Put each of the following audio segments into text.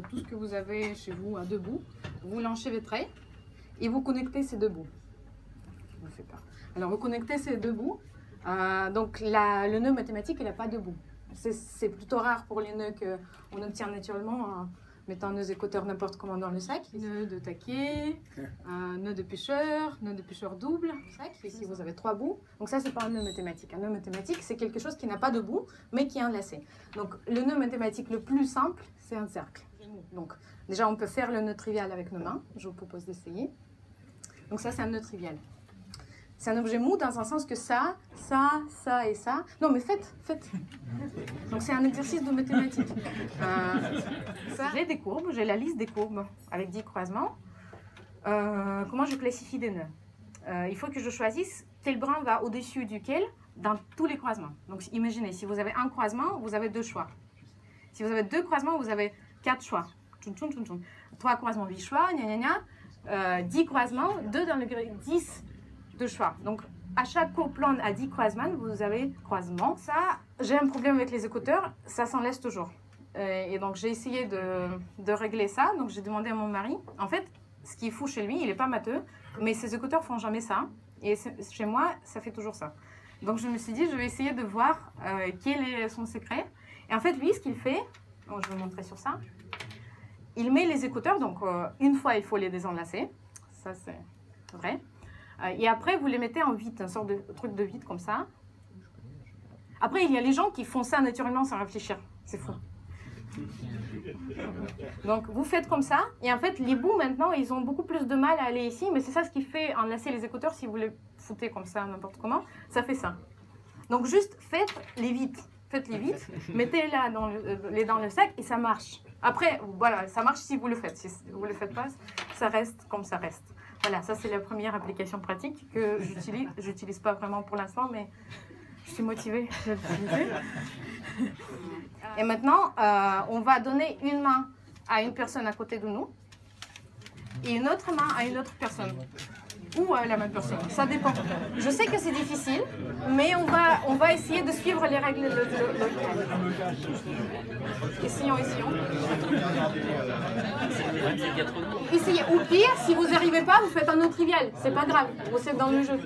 tout ce que vous avez chez vous à deux bouts, vous l'enchevêtrez et vous connectez ces deux bouts. Je ne fais pas. Alors, vous connectez ces deux bouts. Donc, le nœud mathématique, il n'a pas de bout. C'est plutôt rare pour les nœuds qu'on obtient naturellement en mettant nos écouteurs n'importe comment dans le sac. Nœud de taquet, nœud de pêcheur double. Sac. Ici, vous avez 3 bouts. Donc ça, c'est pas un nœud mathématique. Un nœud mathématique, c'est quelque chose qui n'a pas de bout, mais qui est enlacé. Donc, le nœud mathématique le plus simple, c'est un cercle. Donc, déjà, on peut faire le nœud trivial avec nos mains. Je vous propose d'essayer. Donc ça, c'est un nœud trivial. C'est un objet mou dans un sens que ça et ça. Non, mais faites. Donc, c'est un exercice de mathématiques. J'ai des courbes, j'ai la liste des courbes avec 10 croisements. Comment je classifie des nœuds? Il faut que je choisisse quel brin va au-dessus duquel dans tous les croisements. Donc, imaginez, si vous avez un croisement, vous avez 2 choix. Si vous avez 2 croisements, vous avez 4 choix. 3 croisements, 8 choix, 10 croisements, 2 dans le gré, 10 de choix. Donc, à chaque courbe plane à 10 croisements, vous avez croisement. Ça, j'ai un problème avec les écouteurs, ça s'enlace toujours. Et donc, j'ai essayé de régler ça. Donc, j'ai demandé à mon mari. En fait, ce qui est fou chez lui, il n'est pas matheux, mais ses écouteurs font jamais ça. Et chez moi, ça fait toujours ça. Donc, je me suis dit, je vais essayer de voir quel est son secret. Et en fait, lui, ce qu'il fait, je vais vous montrer sur ça. Il met les écouteurs, donc une fois, il faut les désenlacer. Ça, c'est vrai. Et après, vous les mettez en vide, une sorte de truc de vide comme ça. Après, il y a les gens qui font ça naturellement sans réfléchir. C'est fou. Donc, vous faites comme ça. Et en fait, les bouts, maintenant, ils ont beaucoup plus de mal à aller ici. Mais c'est ça ce qui fait enlacer les écouteurs. Si vous les foutez comme ça, n'importe comment, ça fait ça. Donc, juste faites-les vite. Faites-les vite. Mettez-les dans le sac et ça marche. Après, voilà, ça marche si vous le faites. Si vous ne le faites pas, ça reste comme ça reste. Voilà, ça c'est la première application pratique que j'utilise. Je n'utilise pas vraiment pour l'instant, mais je suis motivée de l'utiliser. Et maintenant, on va donner une main à une personne à côté de nous et une autre main à une autre personne. Ou à la même personne, ça dépend. Je sais que c'est difficile, mais on va essayer de suivre les règles locales. Essayons. Essayez. Ou pire, si vous n'y arrivez pas, vous faites un autre trivial. C'est pas grave, vous êtes dans le jeu.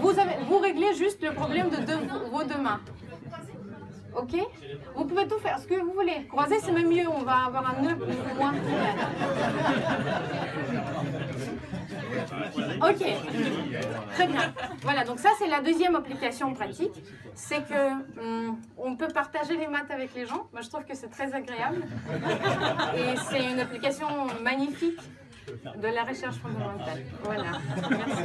Vous réglez juste le problème de vos 2 mains. Ok? Vous pouvez tout faire, ce que vous voulez. Croiser, c'est même mieux, on va avoir un nœud plus ou moins. Ok, très bien. Voilà, donc ça c'est la deuxième application pratique. C'est que on peut partager les maths avec les gens. Moi je trouve que c'est très agréable. Et c'est une application magnifique de la recherche fondamentale. Voilà, merci.